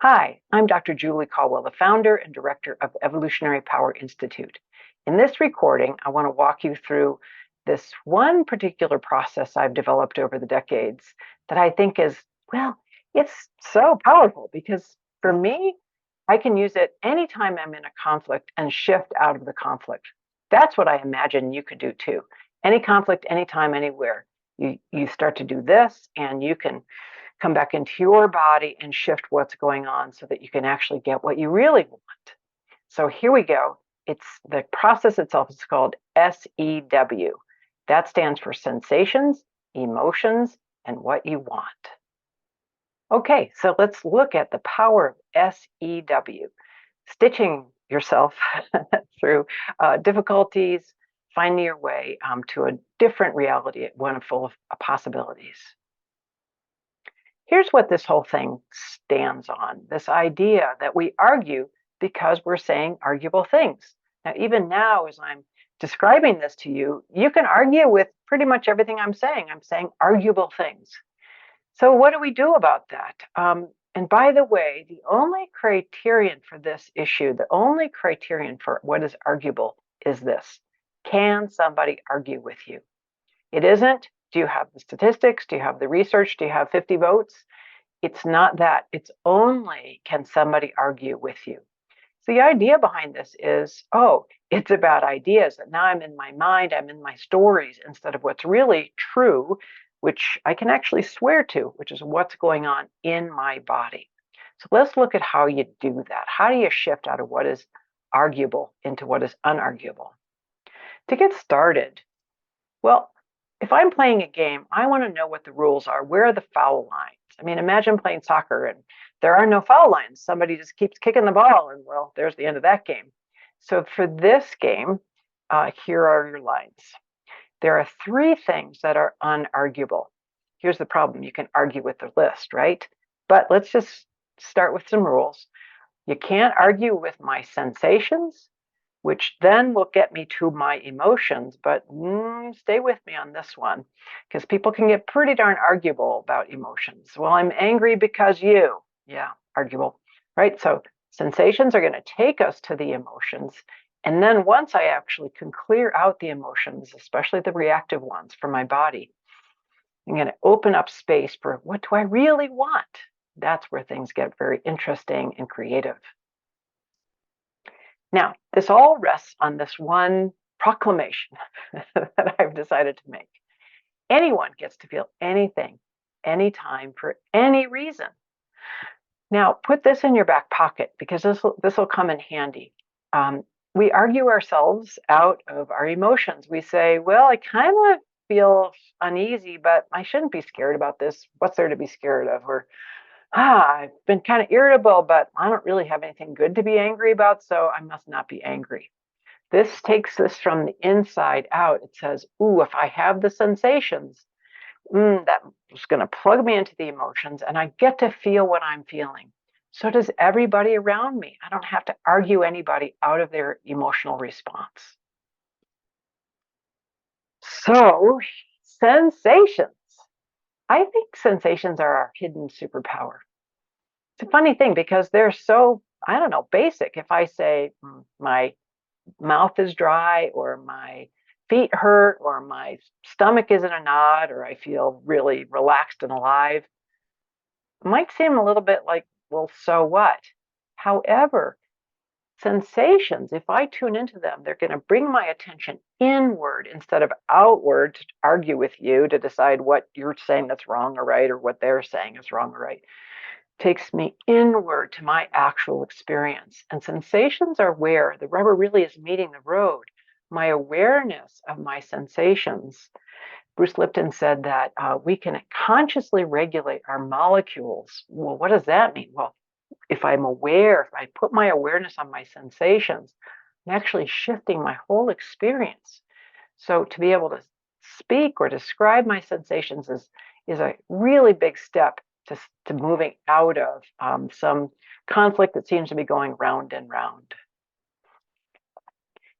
Hi, I'm Dr. Julie Colwell, the founder and director of Evolutionary Power Institute. In this recording, I want to walk you through this one particular process I've developed over the decades that I think is, well, it's so powerful because for me, I can use it anytime I'm in a conflict and shift out of the conflict. That's what I imagine you could do too. Any conflict, anytime, anywhere. You start to do this and you can come back into your body and shift what's going on so that you can actually get what you really want. So here we go. It's the process itself is called S.E.W. That stands for sensations, emotions, and what you want. Okay, so let's look at the power of S.E.W. Stitching yourself through difficulties, finding your way to a different reality, one full of possibilities. Here's what this whole thing stands on, this idea that we argue because we're saying arguable things. Now, even now, as I'm describing this to you, you can argue with pretty much everything I'm saying. I'm saying arguable things. So what do we do about that? And by the way, the only criterion for this issue, the only criterion for what is arguable is this. Can somebody argue with you? It isn't, do you have the statistics? Do you have the research? Do you have 50 votes? It's not that. It's only, can somebody argue with you? So the idea behind this is, oh, it's about ideas. That now I'm in my mind, I'm in my stories instead of what's really true, which I can actually swear to, which is what's going on in my body. So let's look at how you do that. How do you shift out of what is arguable into what is unarguable? To get started, well, if I'm playing a game, I want to know what the rules are. Where are the foul lines? I mean, imagine playing soccer and there are no foul lines. Somebody just keeps kicking the ball and, well, there's the end of that game. So for this game, here are your lines. There are three things that are unarguable. Here's the problem. You can argue with the list, right? But let's just start with some rules. You can't argue with my sensations, which then will get me to my emotions. But stay with me on this one, because people can get pretty darn arguable about emotions. Well, I'm angry because you. Yeah, arguable, right? So sensations are going to take us to the emotions. And then once I actually can clear out the emotions, especially the reactive ones from my body, I'm going to open up space for what do I really want? That's where things get very interesting and creative. Now, this all rests on this one proclamation that I've decided to make. Anyone gets to feel anything, anytime, for any reason. Now, put this in your back pocket because this will come in handy. We argue ourselves out of our emotions. We say, well, I kind of feel uneasy, but I shouldn't be scared about this. What's there to be scared of? Or I've been kind of irritable, but I don't really have anything good to be angry about, so I must not be angry. This takes this from the inside out. It says, ooh, if I have the sensations, that's going to plug me into the emotions, and I get to feel what I'm feeling. So does everybody around me. I don't have to argue anybody out of their emotional response. So, sensations. I think sensations are our hidden superpower. It's a funny thing because they're so, I don't know, basic. If I say my mouth is dry or my feet hurt or my stomach is in a knot or I feel really relaxed and alive, it might seem a little bit like, well, so what? However, sensations, if I tune into them, they're going to bring my attention inward instead of outward to argue with you to decide what you're saying that's wrong or right or what they're saying is wrong or right. Takes me inward to my actual experience. And sensations are where the rubber really is meeting the road. My awareness of my sensations. Bruce Lipton said that we can consciously regulate our molecules. Well, what does that mean? Well, if I'm aware, if I put my awareness on my sensations, I'm actually shifting my whole experience. So to be able to speak or describe my sensations is a really big step to moving out of some conflict that seems to be going round and round.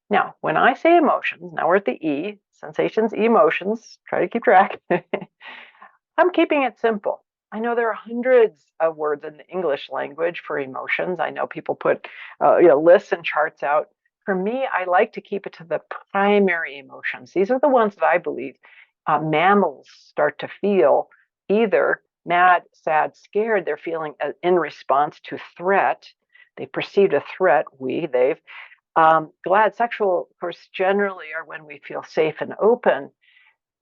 Now, when I say emotions, now we're at the E, sensations, emotions, try to keep track. I'm keeping it simple. I know there are hundreds of words in the English language for emotions. I know people put lists and charts out. For me, I like to keep it to the primary emotions. These are the ones that I believe mammals start to feel either mad, sad, scared. They're feeling in response to threat. They perceived a threat, they've. Glad, sexual, of course, generally are when we feel safe and open.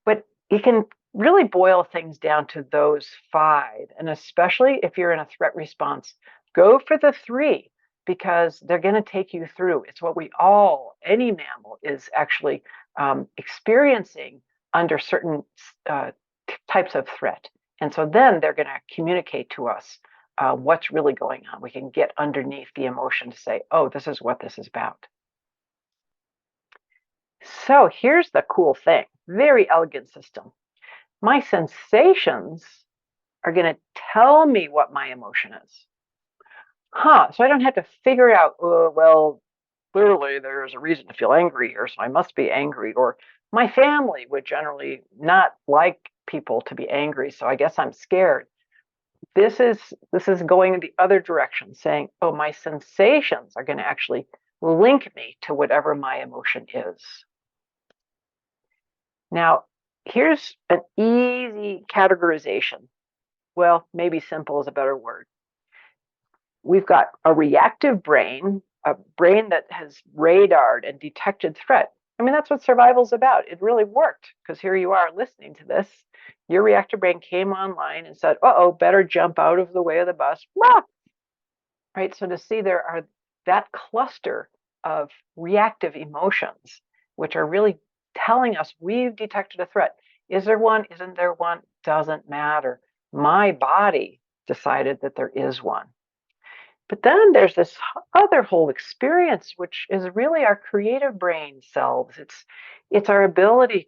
But you can really boil things down to those five. And especially if you're in a threat response, go for the three because they're going to take you through. It's what any mammal is actually experiencing under certain uh, types of threat. And so then they're going to communicate to us what's really going on. We can get underneath the emotion to say, oh, this is what this is about. So here's the cool thing, very elegant system. My sensations are going to tell me what my emotion is. So I don't have to figure out, oh, well, clearly there's a reason to feel angry here, so I must be angry. Or my family would generally not like people to be angry, so I guess I'm scared. This is going in the other direction, saying, oh, my sensations are going to actually link me to whatever my emotion is. Now, here's an easy categorization. Well, maybe simple is a better word. We've got a reactive brain, a brain that has radared and detected threat. I mean, that's what survival's about. It really worked because here you are listening to this. Your reactive brain came online and said, uh-oh, better jump out of the way of the bus. Right? So to see there are that cluster of reactive emotions, which are really telling us we've detected a threat. Is there one? Isn't there one? Doesn't matter. My body decided that there is one. But then there's this other whole experience, which is really our creative brain selves. It's our ability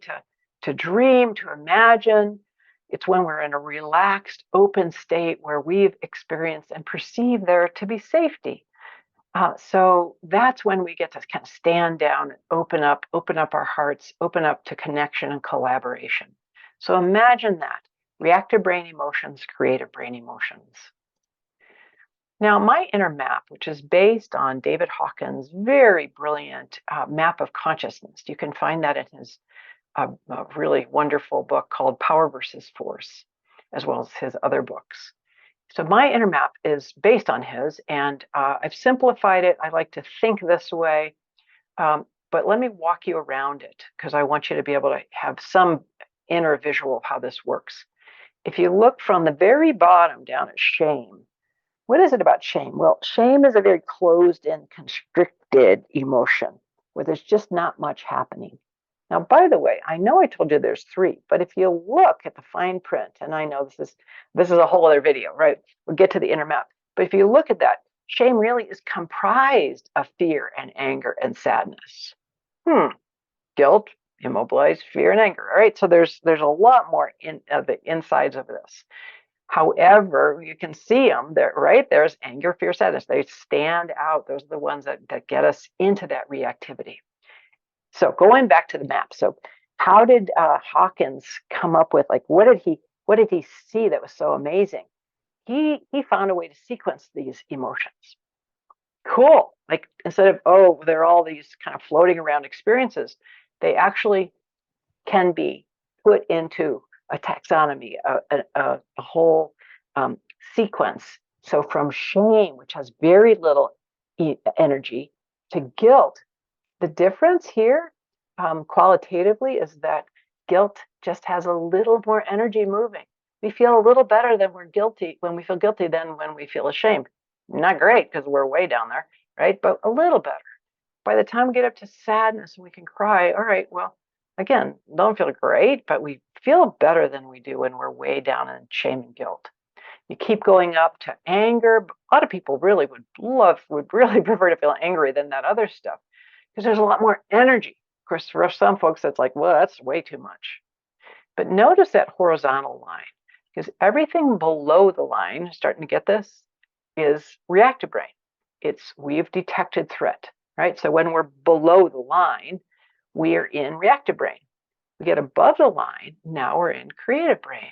to dream, to imagine. It's when we're in a relaxed, open state where we've experienced and perceived there to be safety. So that's when we get to kind of stand down and open up our hearts, open up to connection and collaboration. So imagine that. Reactive brain emotions, creative brain emotions. Now, my inner map, which is based on David Hawkins' very brilliant map of consciousness, you can find that in his really wonderful book called Power versus Force, as well as his other books. So my inner map is based on his, and I've simplified it. I like to think this way, but let me walk you around it because I want you to be able to have some inner visual of how this works. If you look from the very bottom down at shame, what is it about shame? Well, shame is a very closed and constricted emotion where there's just not much happening. Now, by the way, I know I told you there's three, but if you look at the fine print, and I know this is a whole other video, right? We'll get to the inner map. But if you look at that, shame really is comprised of fear and anger and sadness. Guilt, immobilized fear and anger. All right, so there's a lot more in the insides of this. However, you can see them there, right? There's anger, fear, sadness. They stand out. Those are the ones that get us into that reactivity. So going back to the map. So how did Hawkins come up with, like, what did he see that was so amazing? He found a way to sequence these emotions. Cool. Like instead of, oh, they're all these kind of floating around experiences, they actually can be put into a taxonomy, a whole sequence. So from shame, which has very little energy, to guilt. The difference here, qualitatively, is that guilt just has a little more energy moving. We feel a little better when we feel guilty than when we feel ashamed. Not great because we're way down there, right? But a little better. By the time we get up to sadness and we can cry, all right, well, again, don't feel great, but we feel better than we do when we're way down in shame and guilt. You keep going up to anger. A lot of people really would really prefer to feel angry than that other stuff because there's a lot more energy. Of course, for some folks, it's like, well, that's way too much. But notice that horizontal line because everything below the line, starting to get this, is reactive brain. We've detected threat, right? So when we're below the line, we are in reactive brain. We get above the line, now we're in creative brain.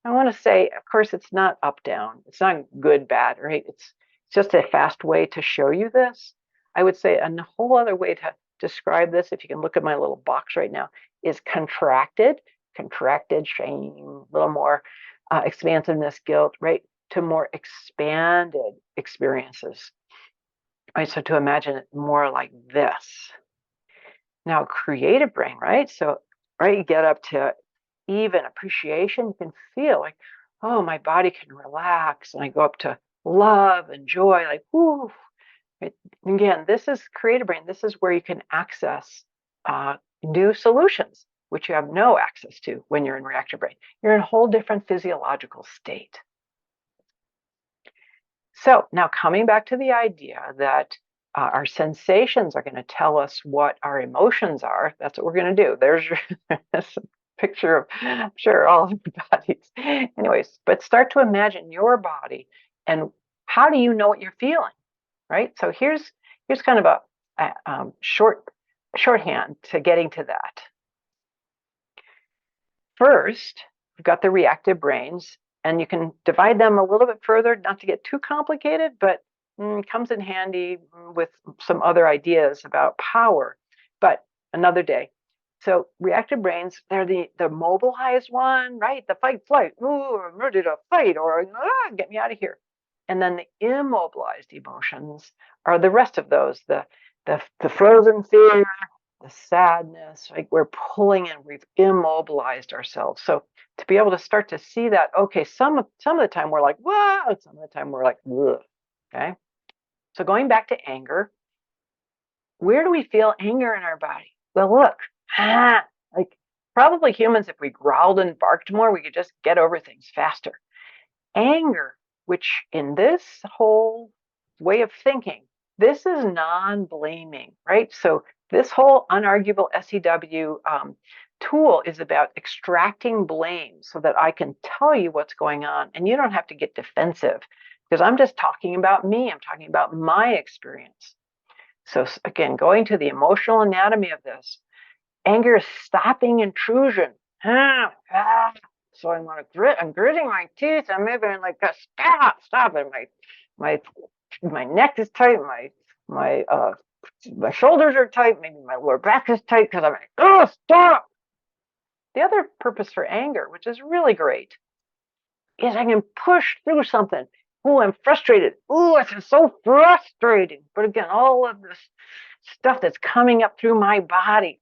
I want to say, of course, it's not up, down. It's not good, bad, right? It's just a fast way to show you this. I would say a whole other way to describe this, if you can look at my little box right now, is contracted, contracted shame, a little more expansiveness, guilt, right? To more expanded experiences, right? So to imagine it more like this. Now, creative brain, right? So, right, you get up to even appreciation. You can feel like, oh, my body can relax. And I go up to love and joy, like, whoo. Right? Again, this is creative brain. This is where you can access new solutions, which you have no access to when you're in reactive brain. You're in a whole different physiological state. So now coming back to the idea that our sensations are going to tell us what our emotions are. That's what we're going to do. There's a picture of, I'm sure, all of your bodies. Anyways, but start to imagine your body and how do you know what you're feeling, right? So here's kind of a shorthand to getting to that. First, we've got the reactive brains, and you can divide them a little bit further, not to get too complicated, but comes in handy with some other ideas about power, but another day. So reactive brains, they're the mobilized one, right? The fight, flight, ooh, I'm ready to fight, or get me out of here. And then the immobilized emotions are the rest of those, the frozen fear, the sadness, like we're pulling in, we've immobilized ourselves. So to be able to start to see that, okay, some of the time we're like, whoa, some of the time we're like, ugh. Okay. So going back to anger, where do we feel anger in our body? Well, look, like probably humans, if we growled and barked more, we could just get over things faster. Anger, which in this whole way of thinking, this is non-blaming, right? So this whole unarguable S.E.W. Tool is about extracting blame so that I can tell you what's going on and you don't have to get defensive because I'm just talking about me. I'm talking about my experience. So again, going to the emotional anatomy of this, anger is stopping intrusion. So I'm gritting my teeth. I'm maybe like, stop it. My neck is tight. My shoulders are tight. Maybe my lower back is tight because I'm like, oh, stop. The other purpose for anger, which is really great, is I can push through something. Oh, I'm frustrated. Oh, it's so frustrating. But again, all of this stuff that's coming up through my body.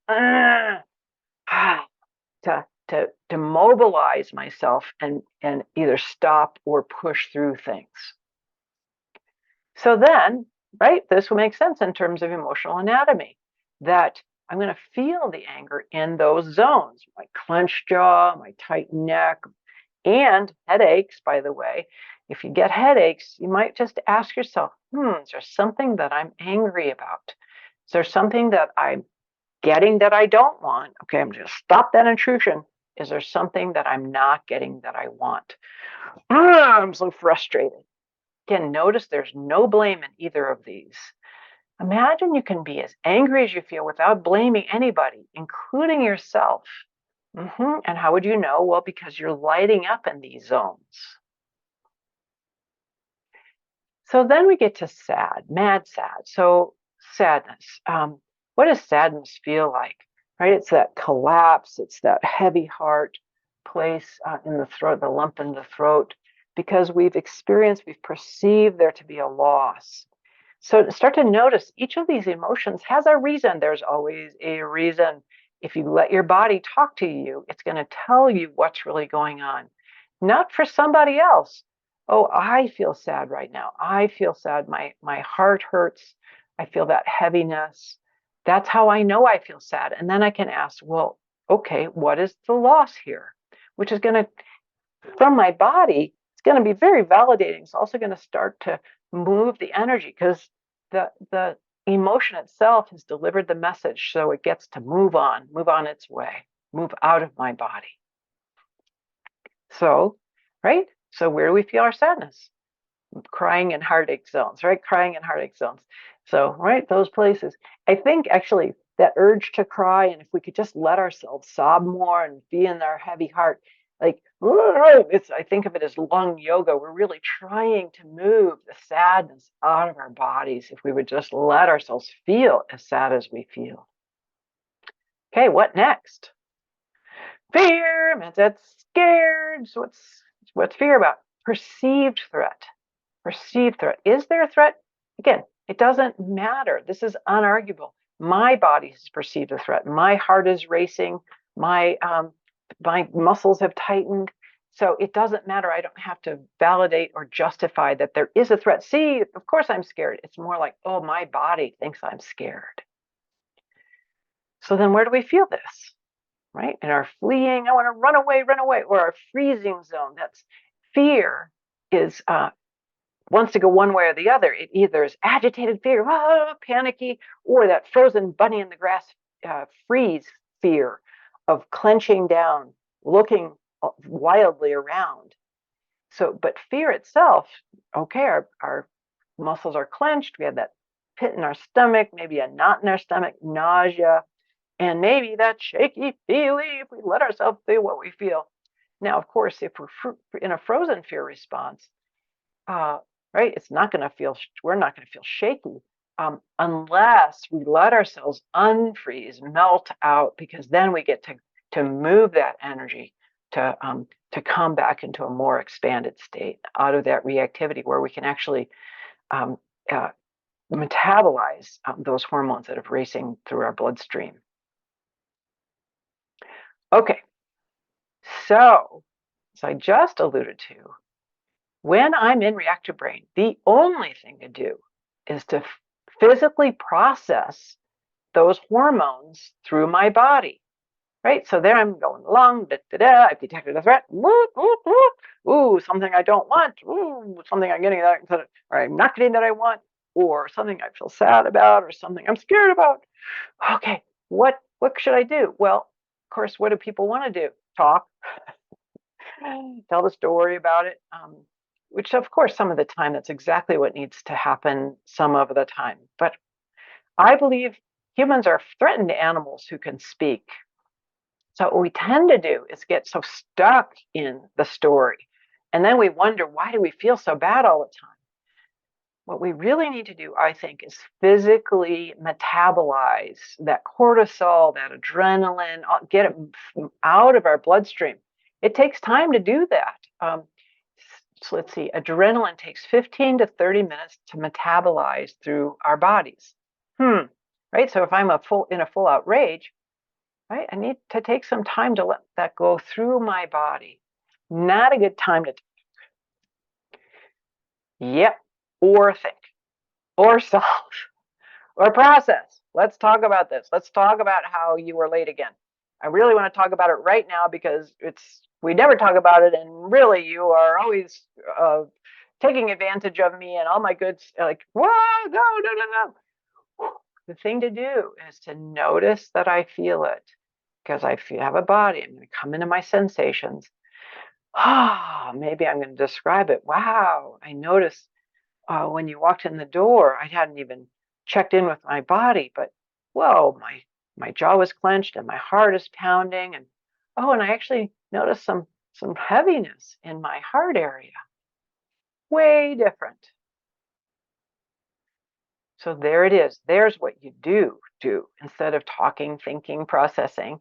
To mobilize myself and either stop or push through things. So then, right, this will make sense in terms of emotional anatomy, that I'm going to feel the anger in those zones, my clenched jaw, my tight neck, and headaches, by the way. If you get headaches, you might just ask yourself, is there something that I'm angry about? Is there something that I'm getting that I don't want? Okay, I'm going to stop that intrusion. Is there something that I'm not getting that I want? I'm so frustrated. Again, notice there's no blame in either of these. Imagine you can be as angry as you feel without blaming anybody, including yourself. And how would you know? Well, because you're lighting up in these zones. So then we get to sad, mad sad. So sadness. What does sadness feel like? Right? It's that collapse. It's that heavy heart place in the throat, the lump in the throat, because we've perceived there to be a loss. So start to notice each of these emotions has a reason. There's always a reason. If you let your body talk to you, it's going to tell you what's really going on. Not for somebody else. Oh, I feel sad right now. I feel sad. My heart hurts. I feel that heaviness. That's how I know I feel sad. And then I can ask, well, okay, what is the loss here? Which is going to, from my body, it's going to be very validating. It's also going to start to move the energy because the emotion itself has delivered the message. So it gets to move on its way, move out of my body. So, right? So where do we feel our sadness? Crying and heartache zones, right? Crying and heartache zones. So, right, those places. I think actually that urge to cry, and if we could just let ourselves sob more and be in our heavy heart, Like, I think of it as lung yoga. We're really trying to move the sadness out of our bodies if we would just let ourselves feel as sad as we feel. Okay, what next? Fear means that's scared. So what's fear about? Perceived threat. Perceived threat. Is there a threat? Again, it doesn't matter. This is unarguable. My body has perceived a threat. My heart is racing. My muscles have tightened. So it doesn't matter. I don't have to validate or justify that there is a threat. See, of course I'm scared. It's more like, oh, my body thinks I'm scared. So then where do we feel this? Right? In our fleeing, I want to run away, or our freezing zone. That's fear is wants to go one way or the other. It either is agitated fear, panicky, or that frozen bunny in the grass freeze fear of clenching down, looking wildly around. So, but fear itself, okay, our muscles are clenched. We have that pit in our stomach, maybe a knot in our stomach, nausea, and maybe that shaky feeling if we let ourselves feel what we feel. Now, of course, if we're in a frozen fear response, right, it's not going to feel, we're not going to feel shaky unless we let ourselves unfreeze, melt out, because then we get to move that energy to come back into a more expanded state out of that reactivity where we can actually um, uh, metabolize those hormones that are racing through our bloodstream. Okay, so as I just alluded to, when I'm in reactive brain, the only thing to do is to physically process those hormones through my body, right? So there I'm going along, I've detected a threat, ooh, something I don't want, ooh, something I'm getting that, or I'm not getting that I want, or something I feel sad about, or something I'm scared about. Okay, what should I do? Well, of course, what do people want to do? Talk, tell the story about it. Which, of course, some of the time that's exactly what needs to happen some of the time. But I believe humans are threatened animals who can speak. So what we tend to do is get so stuck in the story. And then we wonder, why do we feel so bad all the time? What we really need to do, I think, is physically metabolize that cortisol, that adrenaline, get it out of our bloodstream. It takes time to do that. So let's see, adrenaline takes 15 to 30 minutes to metabolize through our bodies. Right? So if I'm in a full out rage, right, I need to take some time to let that go through my body. Not a good time to, or think, or solve, or process. Let's talk about this. Let's talk about how you were late again. I really want to talk about it right now because we never talk about it, and really you are always taking advantage of me and all my goods. Like, whoa, no. The thing to do is to notice that I feel it, because I have a body. I'm going to come into my sensations. Maybe I'm going to describe it. Wow, I noticed when you walked in the door, I hadn't even checked in with my body, but whoa, my jaw was clenched and my heart is pounding, and I actually noticed some heaviness in my heart area. Way different. So there it is. There's what you do instead of talking, thinking, processing.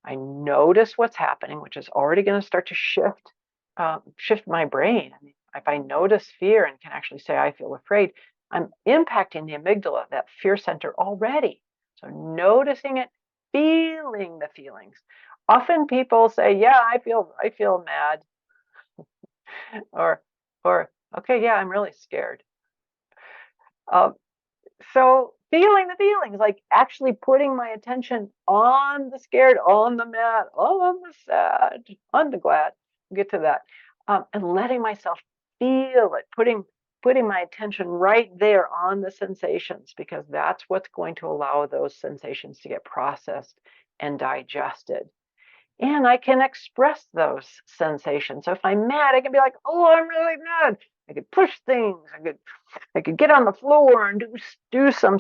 I notice what's happening, which is already going to start to shift my brain. I mean, if I notice fear and can actually say I feel afraid, I'm impacting the amygdala, that fear center, already. So noticing it, feeling the feelings. Often people say, "Yeah, I feel mad," or "Okay, yeah, I'm really scared." Um, so feeling the feelings, like actually putting my attention on the scared, on the mad, on the sad, on the glad. We'll get to that. And letting myself feel it, putting my attention right there on the sensations, because that's what's going to allow those sensations to get processed and digested. And I can express those sensations. So if I'm mad, I can be like, "Oh, I'm really mad." I could push things. I could get on the floor and do some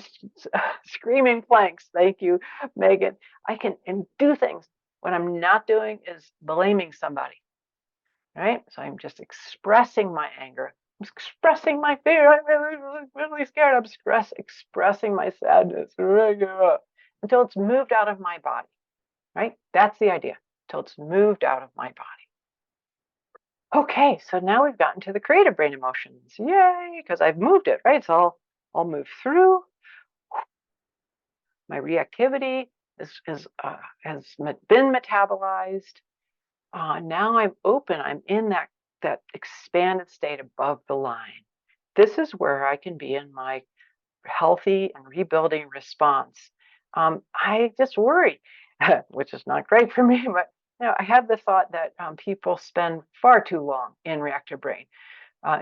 screaming planks. Thank you, Megan. I can and do things. What I'm not doing is blaming somebody. right? So I'm just expressing my anger. I'm expressing my fear. I'm really scared. I'm expressing my sadness until it's moved out of my body, right? That's the idea, until it's moved out of my body. Okay, so now we've gotten to the creative brain emotions. Yay, because I've moved it, right? So I'll move through. My reactivity has been metabolized. Now I'm open. I'm in that expanded state above the line. This is where I can be in my healthy and rebuilding response. I just worry, which is not great for me, but I have the thought that people spend far too long in reactive brain.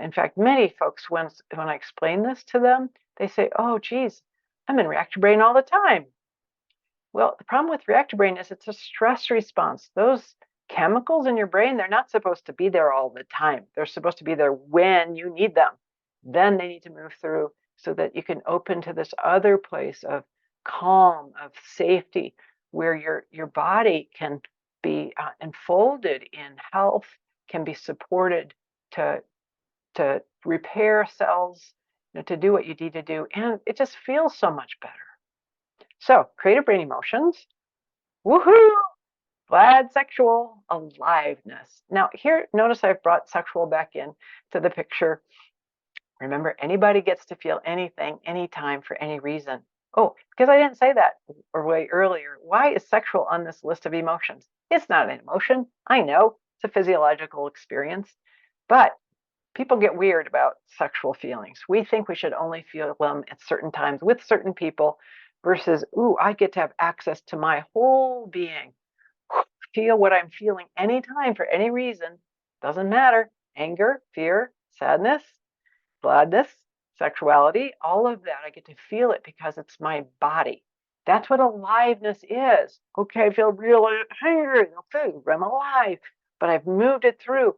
In fact, many folks, when I explain this to them, they say, "Oh, geez, I'm in reactive brain all the time." Well, the problem with reactive brain is it's a stress response. Those chemicals in your brain, they're not supposed to be there all the time. They're supposed to be there when you need them. Then they need to move through so that you can open to this other place of calm, of safety, where your body can be enfolded in health, can be supported to repair cells, to do what you need to do, and it just feels so much better. So, creative brain emotions. Woohoo! Glad sexual aliveness. Now, here, notice I've brought sexual back in to the picture. Remember, anybody gets to feel anything, anytime, for any reason. Oh, because I didn't say that way earlier. Why is sexual on this list of emotions? It's not an emotion. I know it's a physiological experience, but people get weird about sexual feelings. We think we should only feel them at certain times with certain people versus, ooh, I get to have access to my whole being. Feel what I'm feeling anytime for any reason. Doesn't matter. Anger, fear, sadness, gladness, sexuality, all of that. I get to feel it because it's my body. That's what aliveness is. Okay, I feel really hungry. Okay, I'm alive, but I've moved it through.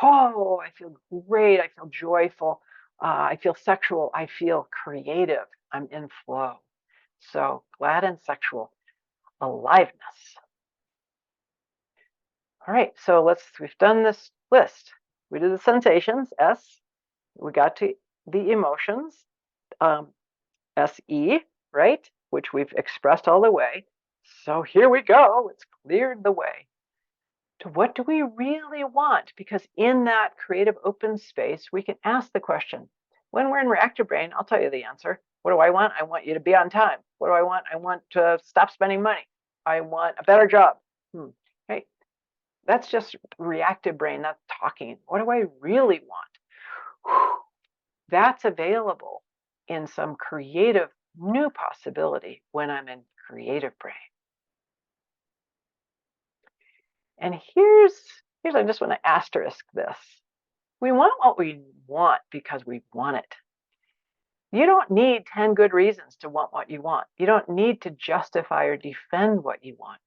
Oh, I feel great. I feel joyful. I feel sexual. I feel creative. I'm in flow. So glad and sexual aliveness. All right, so we've done this list. We did the sensations, S. We got to the emotions, S.E., right? Which we've expressed all the way. So here we go. It's cleared the way to what do we really want? Because in that creative open space, we can ask the question. When we're in reactive brain, I'll tell you the answer. What do I want? I want you to be on time. What do I want? I want to stop spending money. I want a better job. Right? That's just reactive brain. That's talking. What do I really want? That's available in some creative new possibility when I'm in creative brain. And here's I just want to asterisk this. We want what we want because we want it. You don't need 10 good reasons to want what you want. You don't need to justify or defend what you want.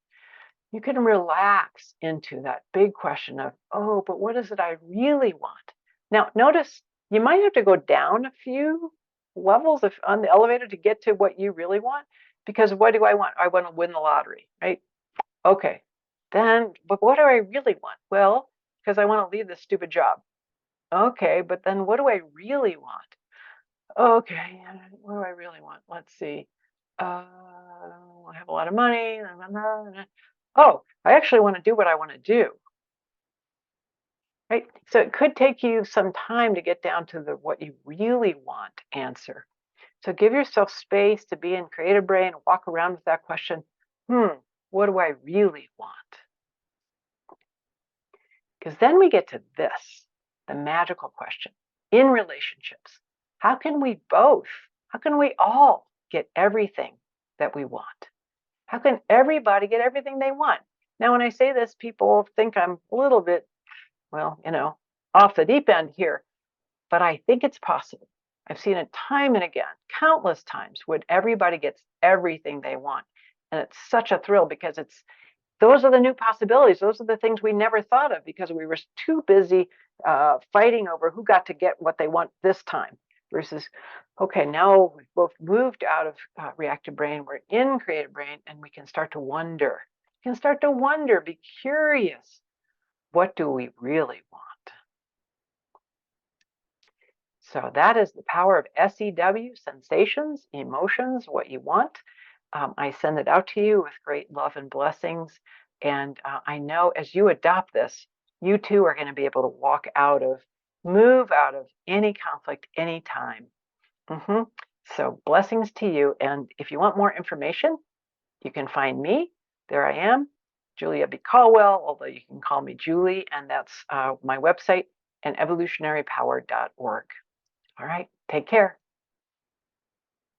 You can relax into that big question of, oh, but what is it I really want? Now, notice you might have to go down a few levels on the elevator to get to what you really want. Because what do I want? I want to win the lottery, right? Okay. Then, but what do I really want? Well, because I want to leave this stupid job. Okay, but then what do I really want? Okay, what do I really want? Let's see. I have a lot of money. Oh, I actually want to do what I want to do. Right? So it could take you some time to get down to the what you really want answer. So give yourself space to be in creative brain and walk around with that question. What do I really want? Because then we get to this, the magical question. In relationships, how can we all get everything that we want? How can everybody get everything they want? Now, when I say this, people think I'm a little bit, off the deep end here, but I think it's possible. I've seen it time and again, countless times, when everybody gets everything they want. And it's such a thrill because those are the new possibilities. Those are the things we never thought of because we were too busy fighting over who got to get what they want this time versus, okay, now we've both moved out of reactive brain, we're in creative brain, and we can start to wonder. Be curious. What do we really want? So that is the power of S.E.W, sensations, emotions, what you want. I send it out to you with great love and blessings. And I know as you adopt this, you too are going to be able to move out of any conflict anytime. Mm-hmm. So blessings to you. And if you want more information, you can find me. There I am, Julia B. Colwell, although you can call me Julie, and that's my website, and evolutionarypower.org. All right, take care.